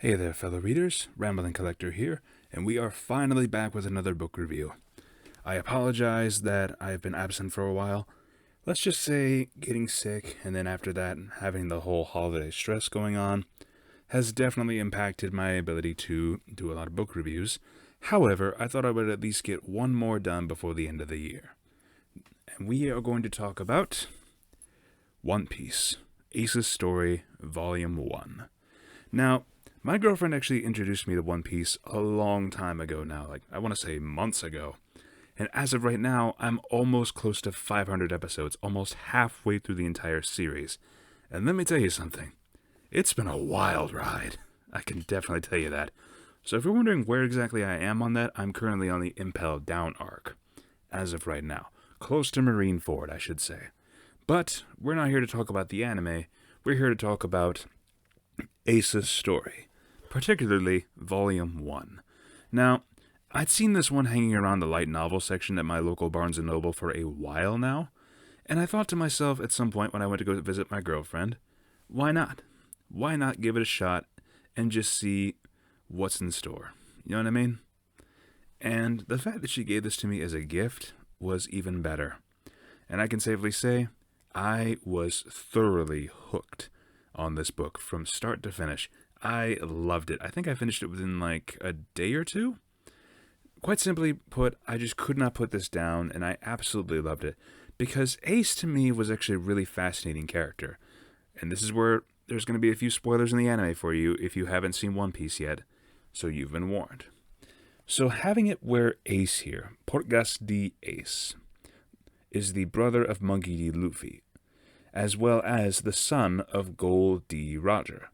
Hey there, fellow readers. Ramble Collector here, and we are finally back with another book review. I apologize that I've been absent for a while. Let's just say getting sick, and then after that, having the whole holiday stress going on, has definitely impacted my ability to do a lot of book reviews. However, I thought I would at least get one more done before the end of the year. And we are going to talk about One Piece, Ace's Story, Volume 1. Now, my girlfriend actually introduced me to One Piece a long time ago now, I want to say months ago. And as of right now, I'm almost close to 500 episodes, almost halfway through the entire series. And let me tell you something, it's been a wild ride. I can definitely tell you that. So if you're wondering where exactly I am on that, I'm currently on the Impel Down arc, as of right now. Close to Marineford, I should say. But we're not here to talk about the anime, we're here to talk about Ace's Story, particularly Volume 1. Now, I'd seen this one hanging around the light novel section at my local Barnes & Noble for a while now, and I thought to myself at some point when I went to go visit my girlfriend, why not? Why not give it a shot and just see what's in store? You know what I mean? And the fact that she gave this to me as a gift was even better. And I can safely say, I was thoroughly hooked on this book from start to finish. I loved it. I think I finished it within like a day or two. Quite simply put, I just could not put this down, and I absolutely loved it. Because Ace to me was actually a really fascinating character. And this is where there's going to be a few spoilers in the anime for you if you haven't seen One Piece yet, so you've been warned. So having it where Ace here, Portgas D. Ace, is the brother of Monkey D. Luffy, as well as the son of Gold D. Roger,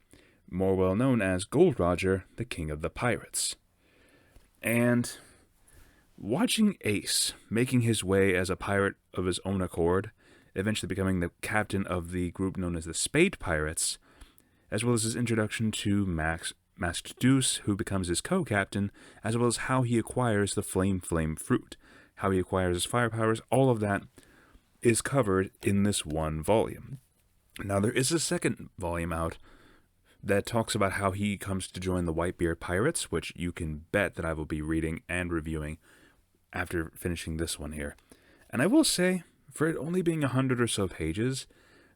more well known as Gold Roger, the King of the Pirates. And watching Ace making his way as a pirate of his own accord, eventually becoming the captain of the group known as the Spade Pirates, as well as his introduction to Masked Deuce, who becomes his co-captain, as well as how he acquires the Flame Fruit, how he acquires his fire powers, all of that is covered in this one volume. Now, there is a second volume out that talks about how he comes to join the Whitebeard Pirates, which you can bet that I will be reading and reviewing after finishing this one here. And I will say, for it only being 100 or so pages,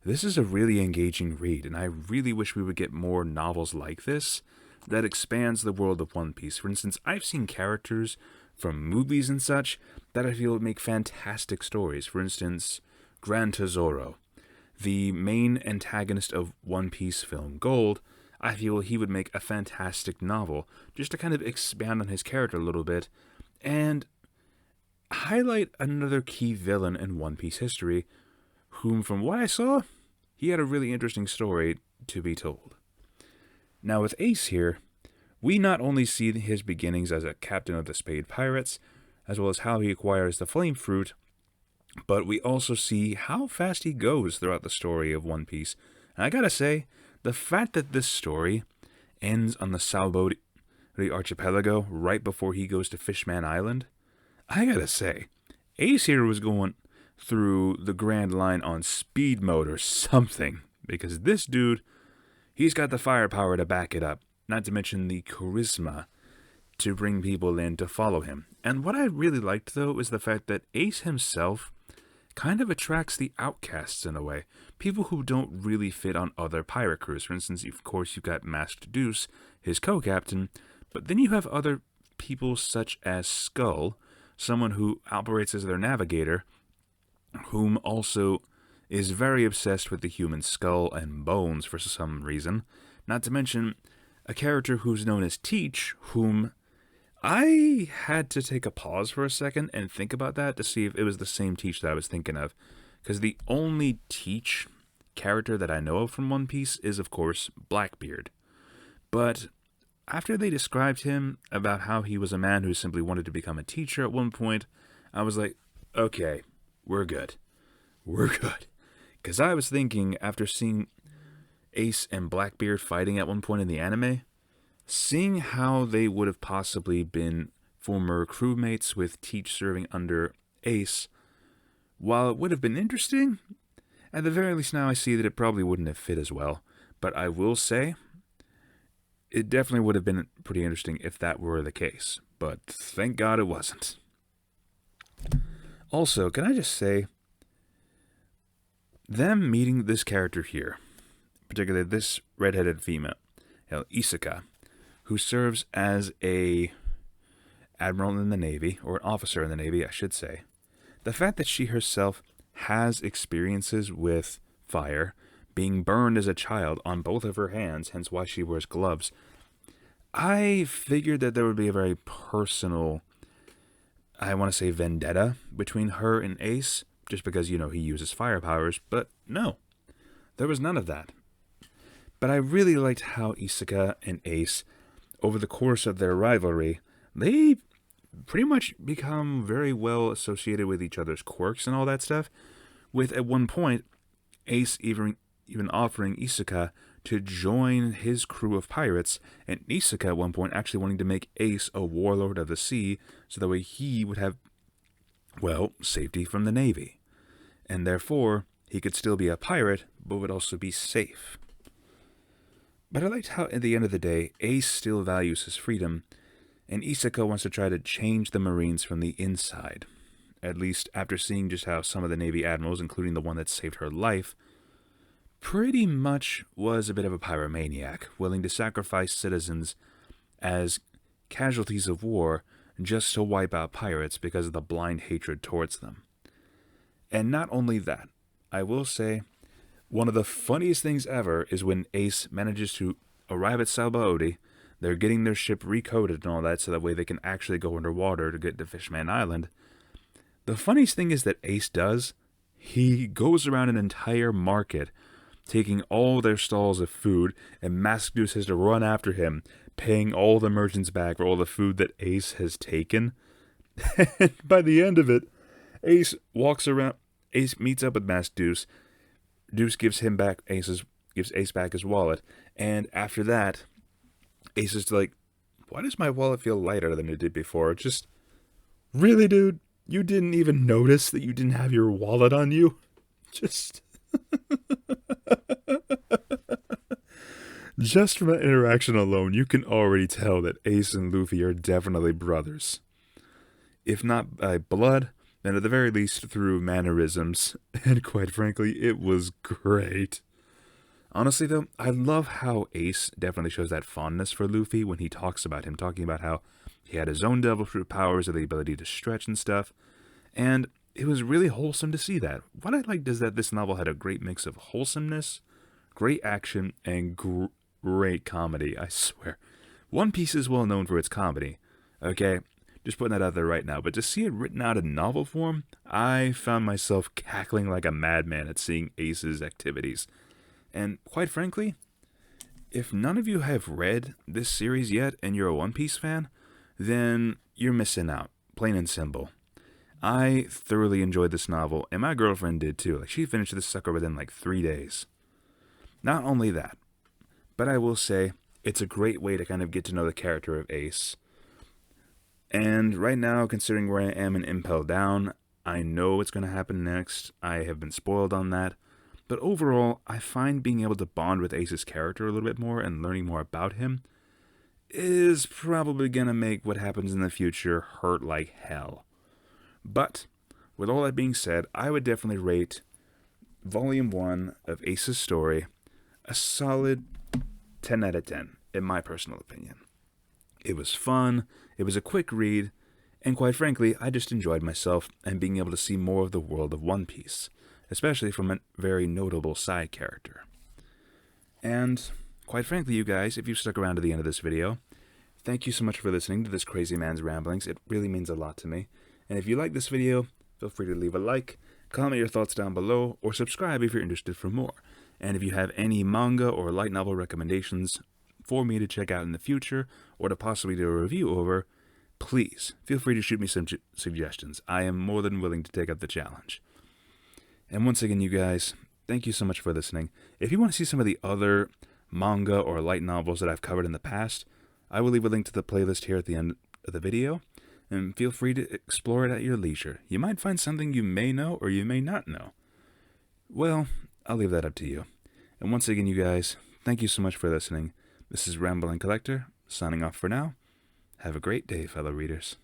this is a really engaging read, and I really wish we would get more novels like this that expands the world of One Piece. For instance, I've seen characters from movies and such that I feel would make fantastic stories. For instance, Gran Tesoro, the main antagonist of One Piece film Gold. I feel he would make a fantastic novel, just to kind of expand on his character a little bit, and highlight another key villain in One Piece history, whom, from what I saw, he had a really interesting story to be told. Now with Ace here, we not only see his beginnings as a captain of the Spade Pirates, as well as how he acquires the Flame Fruit, but we also see how fast he goes throughout the story of One Piece. And I gotta say, the fact that this story ends on the Salbodi Archipelago right before he goes to Fishman Island, I gotta say, Ace here was going through the Grand Line on speed mode or something, because this dude, he's got the firepower to back it up, not to mention the charisma to bring people in to follow him. And what I really liked, though, is the fact that Ace himself kind of attracts the outcasts in a way. People who don't really fit on other pirate crews. For instance, of course, you've got Masked Deuce, his co-captain, but then you have other people such as Skull, someone who operates as their navigator, whom also is very obsessed with the human skull and bones for some reason. Not to mention a character who's known as Teach, whom I had to take a pause for a second and think about that to see if it was the same Teach that I was thinking of. Because the only Teach character that I know of from One Piece is, of course, Blackbeard. But after they described him about how he was a man who simply wanted to become a teacher at one point, I was like, okay, we're good. We're good. Because I was thinking, after seeing Ace and Blackbeard fighting at one point in the anime, seeing how they would have possibly been former crewmates with Teach serving under Ace, while it would have been interesting, at the very least now I see that it probably wouldn't have fit as well. But I will say, it definitely would have been pretty interesting if that were the case, but thank God it wasn't. Also, can I just say, them meeting this character here, particularly this redheaded female, Isuka, who serves as a admiral in the Navy, or an officer in the Navy, I should say. The fact that she herself has experiences with fire, being burned as a child on both of her hands, hence why she wears gloves, I figured that there would be a very personal, I want to say, vendetta between her and Ace, just because, he uses fire powers, but no, there was none of that. But I really liked how Isuka and Ace, over the course of their rivalry, they pretty much become very well associated with each other's quirks and all that stuff, with at one point, Ace even offering Isuka to join his crew of pirates, and Isuka at one point actually wanting to make Ace a warlord of the sea, so that way he would have, safety from the Navy. And therefore, he could still be a pirate, but would also be safe. But I liked how, at the end of the day, Ace still values his freedom, and Isuka wants to try to change the Marines from the inside. At least after seeing just how some of the Navy admirals, including the one that saved her life, pretty much was a bit of a pyromaniac, willing to sacrifice citizens as casualties of war just to wipe out pirates because of the blind hatred towards them. And not only that, I will say, one of the funniest things ever is when Ace manages to arrive at Salbaody. They're getting their ship recoded and all that, so that way they can actually go underwater to get to Fishman Island. The funniest thing is that Ace does, he goes around an entire market, taking all their stalls of food, and Mask Deuce has to run after him, paying all the merchants back for all the food that Ace has taken. And by the end of it, Ace meets up with Mask Deuce. Deuce gives Ace back his wallet, and after that, Ace is like, why does my wallet feel lighter than it did before? Just, really, dude? You didn't even notice that you didn't have your wallet on you? Just from that interaction alone, you can already tell that Ace and Luffy are definitely brothers. If not by blood, then at the very least through mannerisms, and quite frankly, it was great. Honestly though, I love how Ace definitely shows that fondness for Luffy when he talks about him, talking about how he had his own devil fruit powers and the ability to stretch and stuff, and it was really wholesome to see that. What I liked is that this novel had a great mix of wholesomeness, great action, and great comedy, I swear. One Piece is well known for its comedy, okay? Just putting that out there right now, but to see it written out in novel form, I found myself cackling like a madman at seeing Ace's activities. And quite frankly, if none of you have read this series yet and you're a One Piece fan, then you're missing out, plain and simple. I thoroughly enjoyed this novel, and my girlfriend did too. Like, she finished this sucker within 3 days. Not only that, but I will say, it's a great way to kind of get to know the character of Ace. And right now, considering where I am in Impel Down, I know what's going to happen next. I have been spoiled on that. But overall, I find being able to bond with Ace's character a little bit more and learning more about him is probably going to make what happens in the future hurt like hell. But, with all that being said, I would definitely rate Volume 1 of Ace's story a solid 10 out of 10, in my personal opinion. It was fun, it was a quick read, and quite frankly, I just enjoyed myself and being able to see more of the world of One Piece, especially from a very notable side character. And, quite frankly, you guys, if you stuck around to the end of this video, thank you so much for listening to this crazy man's ramblings. It really means a lot to me. And if you like this video, feel free to leave a like, comment your thoughts down below, or subscribe if you're interested for more. And if you have any manga or light novel recommendations for me to check out in the future, or to possibly do a review over, please feel free to shoot me some suggestions. I am more than willing to take up the challenge. And once again, you guys, thank you so much for listening. If you want to see some of the other manga or light novels that I've covered in the past, I will leave a link to the playlist here at the end of the video, and feel free to explore it at your leisure. You might find something you may know or you may not know. Well, I'll leave that up to you. And once again, you guys, thank you so much for listening. This is Ramble and Collector, signing off for now. Have a great day, fellow readers.